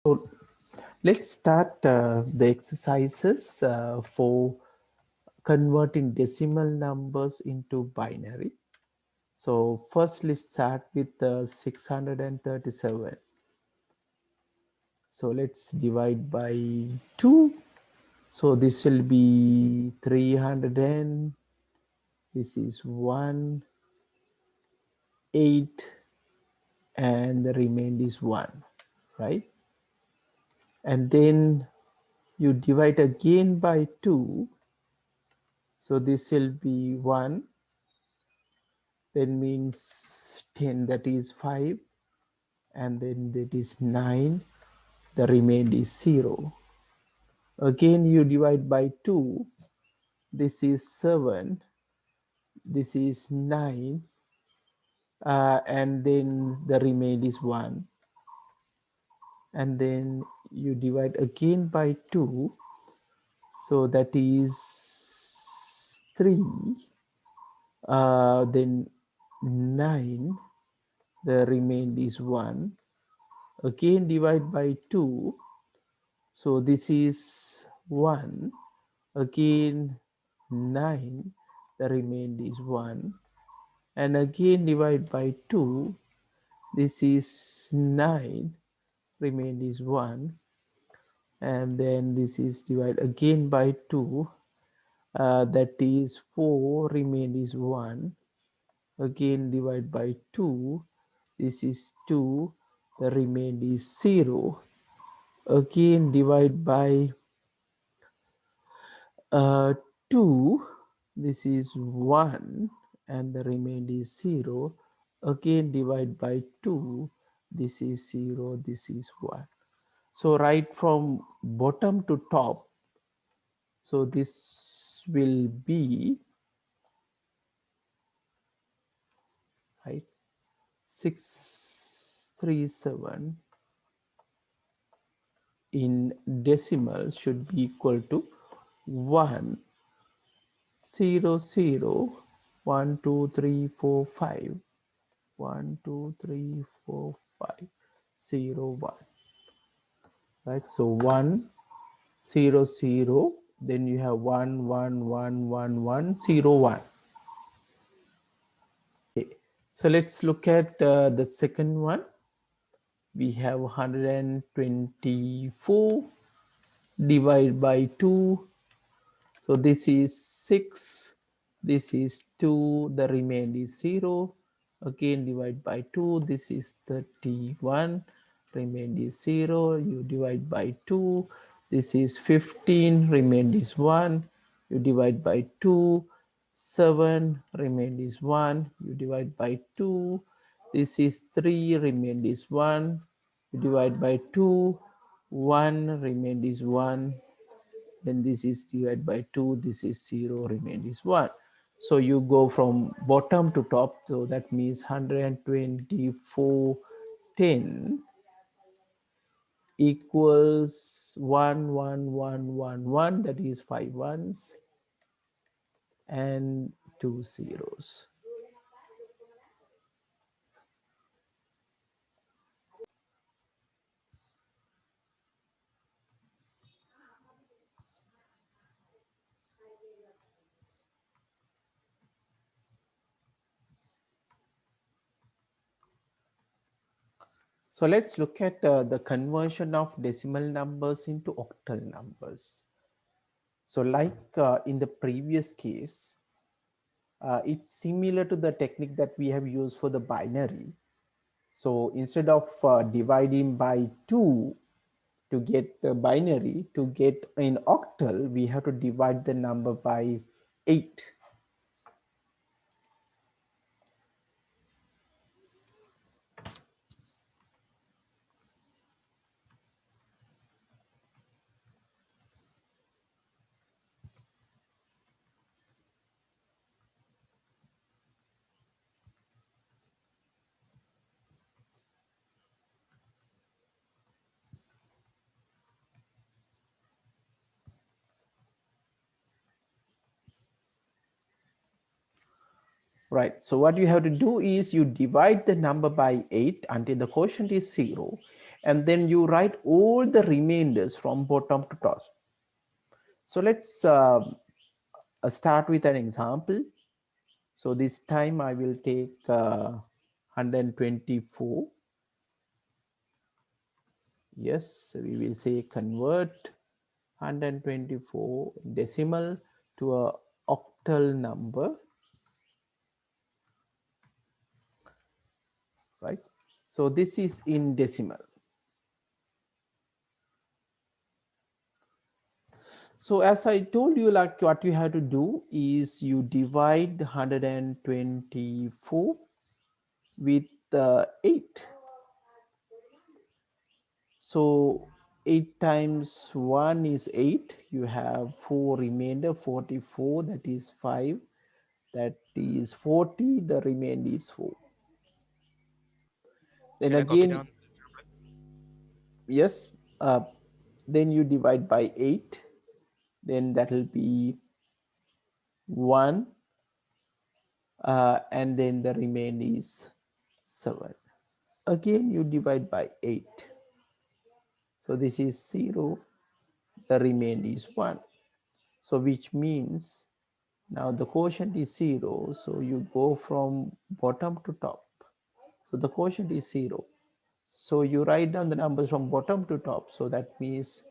So let's start the exercises for converting decimal numbers into binary. So first let's start with 637. So let's divide by 2. So this will be 300 and this is 1, 8, and the remainder is 1, right? And then you divide again by 2. So this will be 1, then means 10, that is 5, and then that is 9, the remainder is 0. Again you divide by 2, this is 7, this is 9, and then the remainder is 1. And then you divide again by 2, so that is 3, then 9, the remainder is 1. Again divide by 2, so this is 1, again 9, the remainder is 1, and again divide by 2, this is 9, remainder is 1, and then this is divide again by 2, that is 4, remainder is 1, again divide by 2, this is 2, the remainder is 0, again divide by 2, this is 1, and the remainder is 0, again divide by 2, this is 0, this is 1. So right from bottom to top, so this will be, right, 637 in decimal should be equal to 1 0 0 1 2 3 4 5 1 2 3 4 5 0 1, right? So 1 0 0, then you have 1 1 1 1 1 0 1. Okay, so let's look at the second one. We have 124 divided by 2. So this is 6, this is 2, the remainder is 0. Again divide by 2, this is 31, remainder is 0. You divide by 2, this is 15, remainder is 1. You divide by 2, 7, remainder is 1. You divide by 2, this is 3, remainder is 1. You divide by 2, 1, remainder is 1. Then this is divided by 2, this is 0, remainder is 1. So you go from bottom to top, so that means 124 10 equals 1 1 1 1 1, that is 5 ones and 2 zeros. So let's look at the conversion of decimal numbers into octal numbers. So like in the previous case, it's similar to the technique that we have used for the binary. So instead of dividing by 2 to get the binary, to get in octal, we have to divide the number by 8. Right, so what you have to do is you divide the number by 8 until the quotient is 0, and then you write all the remainders from bottom to top. So let's start with an example. So this time I will take 124. Yes, we will say convert 124 decimal to a octal number, right? So this is in decimal. So as I told you, like what you have to do is you divide 124 with 8. So 8 times 1 is 8. You have 4 remainder, 44, that is 5. That is 40, the remainder is 4. Then Can I copy again, down? yes, uh, then you divide by 8. Then that will be 1, and then the remainder is 7. Again, you divide by 8. So this is 0, the remainder is 1. So which means now the quotient is 0, so you go from bottom to top. So the quotient is 0. So you write down the numbers from bottom to top. So that means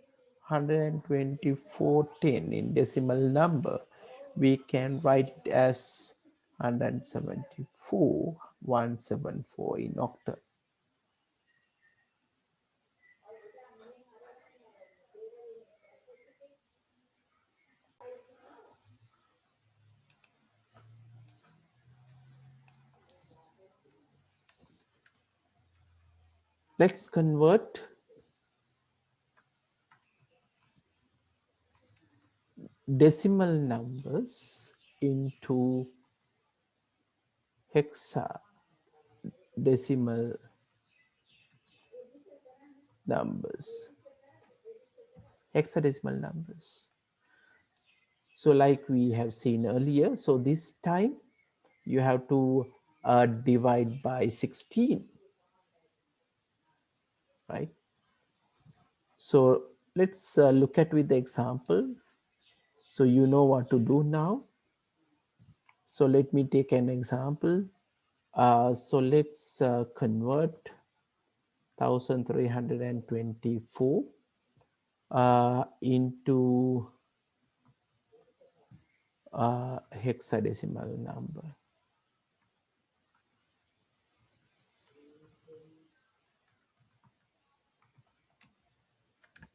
12410 in decimal number. We can write it as 174 174 in octal. Let's convert decimal numbers into hexadecimal numbers. Hexadecimal numbers. So like we have seen earlier, so this time you have to divide by 16, right? So let's look at with the example. So you know what to do now. So let me take an example. So let's convert 1324 into hexadecimal number.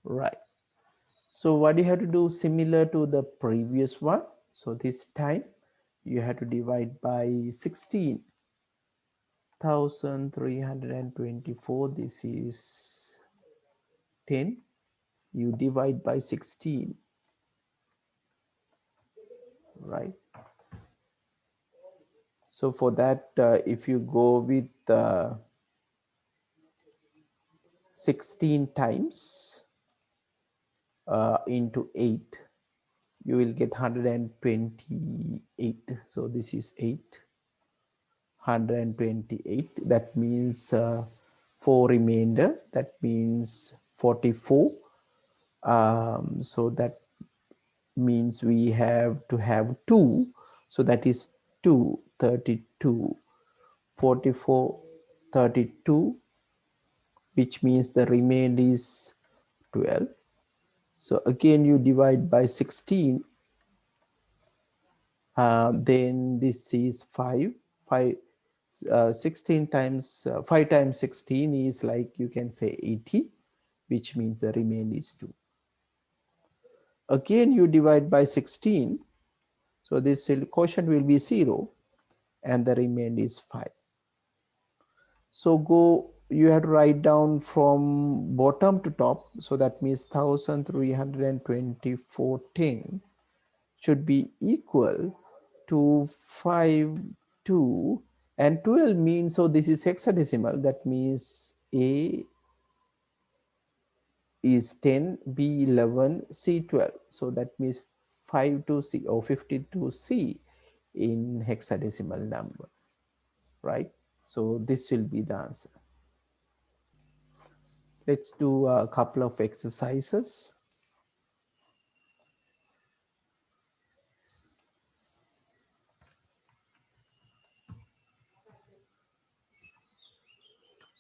Right. So what you have to do similar to the previous one. So this time you have to divide by 16,324. This is 10. You divide by 16, right? So for that, if you go with 16 times into 8, you will get 128. So this is 8, 128. That means 4 remainder. That means 44. So that means we have to have 2. So that is 2, 32, 44, 32, which means the remainder is 12. So again you divide by 16, then this is 5. 5 16 times 5 times 16 is like you can say 80, which means the remainder is 2. Again you divide by 16, so this quotient will be 0 and the remainder is 5. So go, you have to write down from bottom to top. So that means 1324 should be equal to 5, 2, and 12 means, so this is hexadecimal. That means A is 10, B 11, C 12. So that means 5 to C or 52C in hexadecimal number, right? So this will be the answer. Let's do a couple of exercises.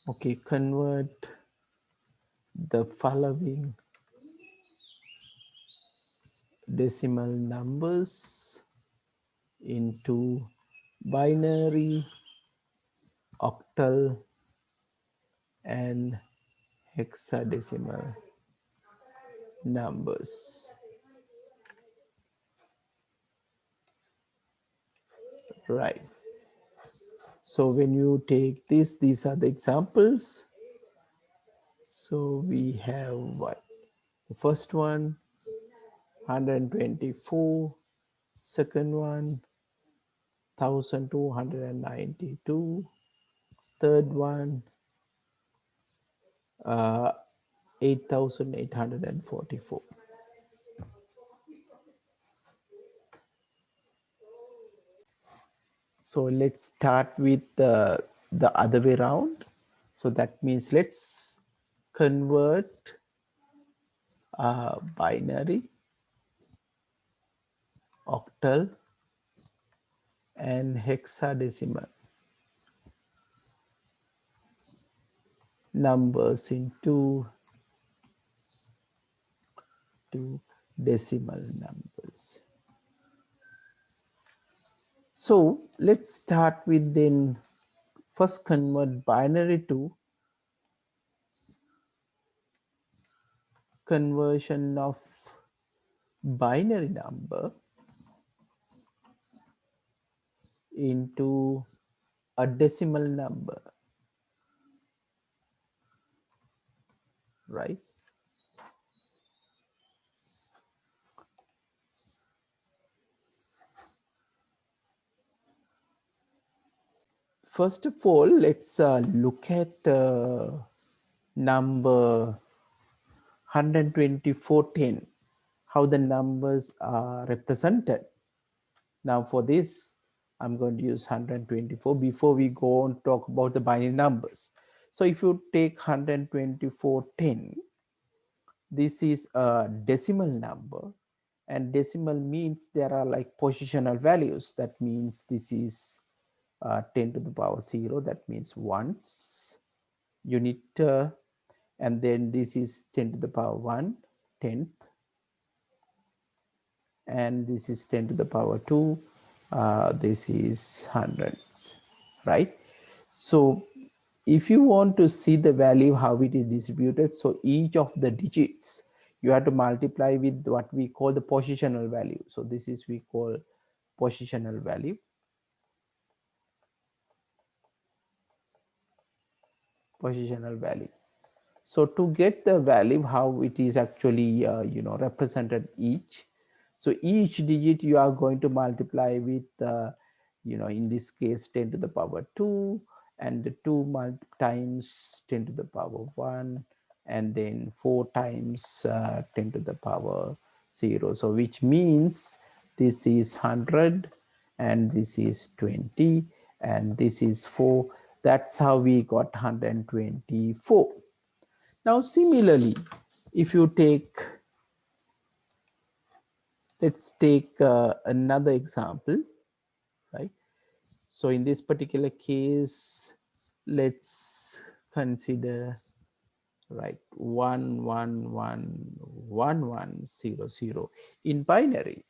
Okay, convert the following decimal numbers into binary, octal, and hexadecimal numbers. Right. So when you take this, these are the examples. So we have what? The first one, 124. Second one, 1292. Third one, 8844. So let's start with the other way around. So that means let's convert binary, octal, and hexadecimal numbers into decimal numbers. So let's start with then first convert binary to conversion of binary number into a decimal number, right? First of all, let's look at number 12410, how the numbers are represented. Now for this, I'm going to use 124 before we go on talk about the binary numbers. So if you take 12410, this is a decimal number, and decimal means there are like positional values. That means this is 10 to the power 0, that means ones unit, and then this is 10 to the power 1, tenth, and this is 10 to the power 2, this is hundreds, right? So if you want to see the value how it is distributed, so each of the digits you have to multiply with what we call the positional value. So this is we call positional value. Positional value. So to get the value how it is actually represented each, so each digit you are going to multiply with in this case 10 to the power 2, and the 2 times 10 to the power 1, and then 4 times 10 to the power 0. So which means this is 100, and this is 20, and this is 4. That's how we got 124. Now similarly, if you take, let's take another example, right? So in this particular case, let's consider, right, 1111100 in binary,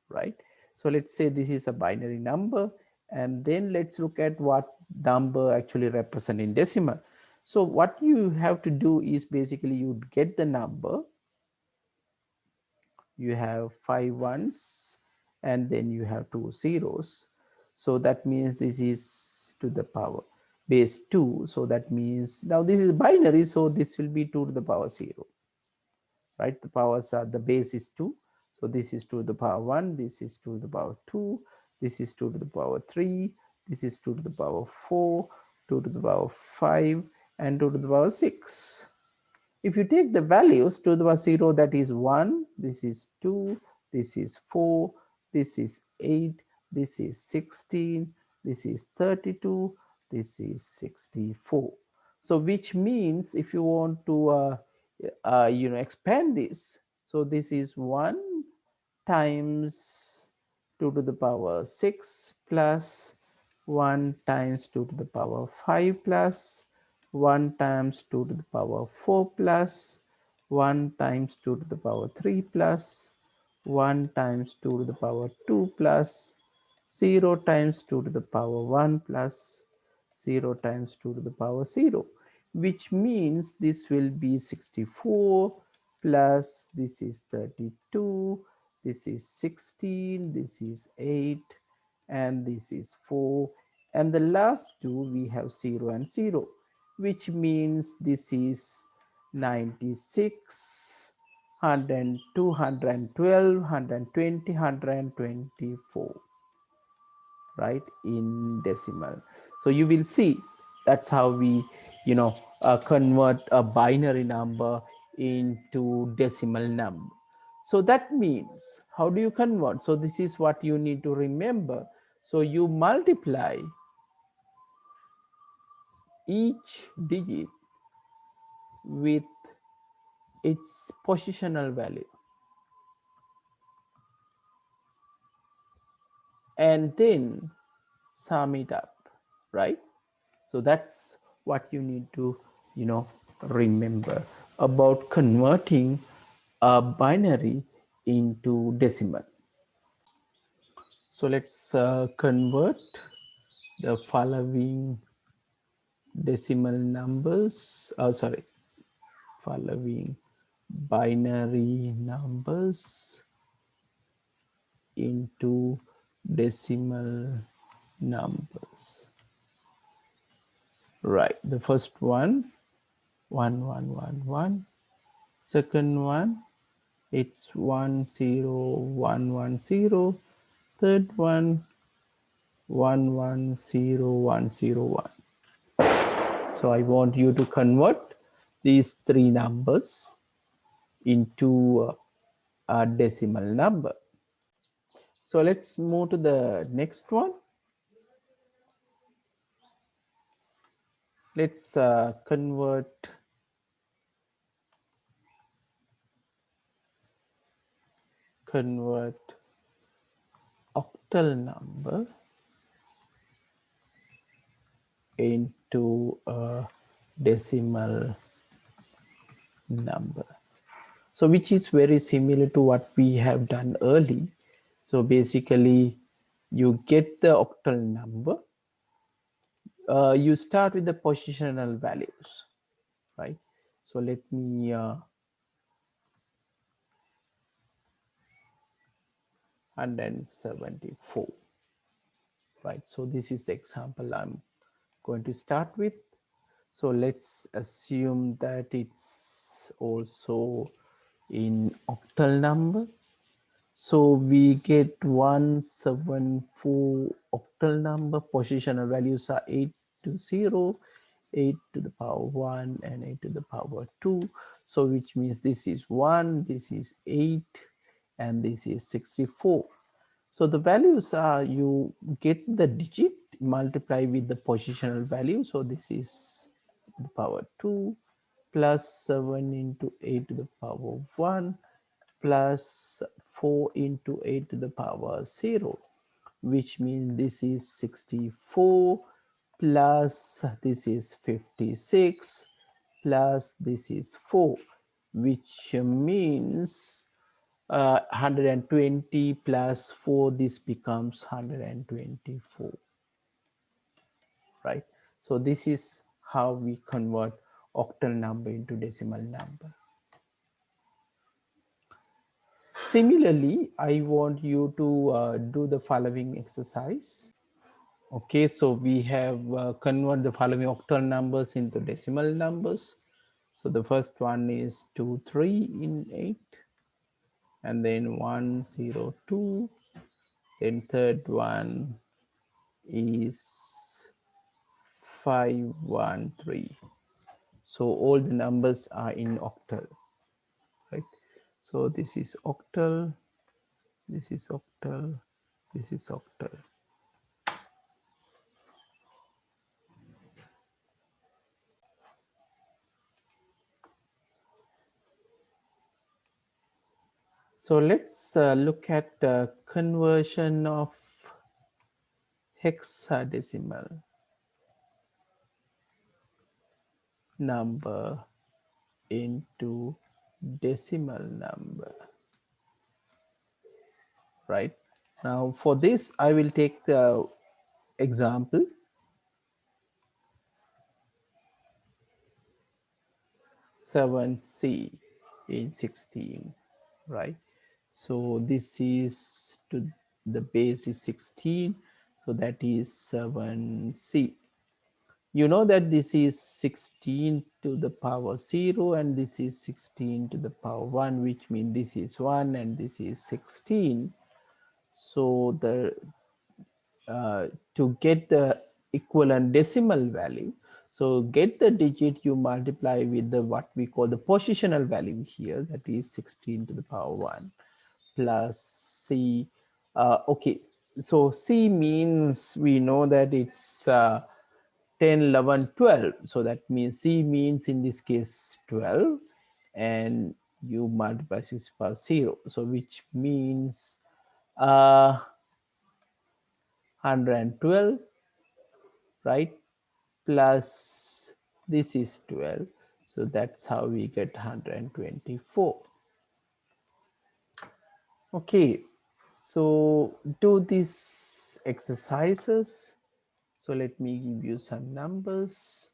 right? So let's say this is a binary number, and then let's look at what number actually represent in decimal. So what you have to do is basically you get the number, you have 5 ones, and then you have 2 zeros. So that means this is to the power base 2. So that means now this is binary, so this will be 2 to the power 0, right? The powers are, the base is 2. So this is 2 to the power 1, this is 2 to the power 2, this is 2 to the power 3, this is 2 to the power 4, 2 to the power 5, and 2 to the power 6. If you take the values, 2 to the power 0, that is 1, this is 2, this is 4, this is 8, this is 16, this is 32, this is 64. So which means if you want to expand this, so this is 1 times 2 to the power 6 plus 1 times 2 to the power 5 plus 1 times 2 to the power 4 plus 1 times 2 to the power 3 plus 1 times 2 to the power 2 plus 0 times 2 to the power 1 plus 0 times 2 to the power 0, which means this will be 64 plus this is 32, this is 16, this is 8, and this is 4, and the last two we have 0 and 0, which means this is 96, 100, 212, 120, 124, right, in decimal. So you will see that's how we convert a binary number into decimal number. So that means how do you convert? So this is what you need to remember. So you multiply each digit with its positional value and then sum it up, right? So that's what you need to, remember about converting a binary into decimal. So let's convert the following decimal numbers, following binary numbers into decimal numbers. Right, the first one, 1111. Second one, it's 10110. Third one, 110101. So I want you to convert these three numbers into a decimal number. So let's move to the next one. Let's convert octal number into a decimal number. So which is very similar to what we have done early. So basically you get the octal number, you start with the positional values, right? So let me 174, right? So this is the example I'm going to start with. So let's assume that it's also in octal number. So we get 174 octal number. Positional values are 8 to 0, 8 to the power 1, and 8 to the power 2. So which means this is 1, this is 8, and this is 64. So the values are, you get the digit, multiply with the positional value. So this is the power 2 plus 7 into 8 to the power 1 plus 4 into 8 to the power 0, which means this is 64 plus this is 56 plus this is 4, which means 120 plus 4, this becomes 124, right? So this is how we convert octal number into decimal number. Similarly, I want you to do the following exercise. Okay, so we have convert the following octal numbers into decimal numbers. So the first one is 2, 3 in 8, and then 1, 0, 2. Then third one is 513. So all the numbers are in octal, right? So this is octal, this is octal, this is octal. So let's look at conversion of hexadecimal number into decimal number, right? Now for this I will take the example 7c in 16, right? So this is to the base is 16, so that is 7c. You know that this is 16 to the power 0 and this is 16 to the power 1, which means this is 1 and this is 16. So the to get the equivalent decimal value, so get the digit, you multiply with the what we call the positional value here, that is 16 to the power 1 plus c. Okay, so c means we know that it's 10, 11, 12. So that means c means in this case 12, and you multiply 6 power 0, so which means 112, right, plus this is 12, so that's how we get 124. Okay, so do these exercises. So let me give you some numbers.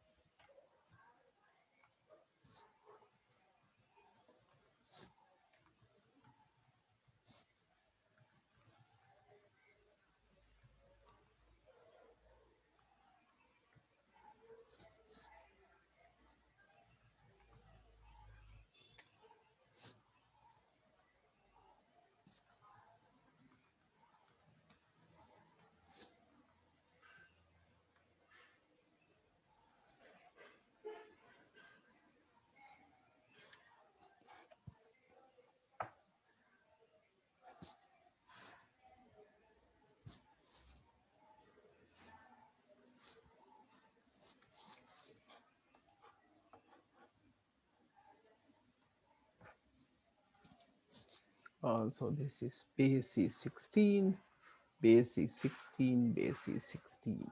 So this is base is 16, base is 16, base is 16.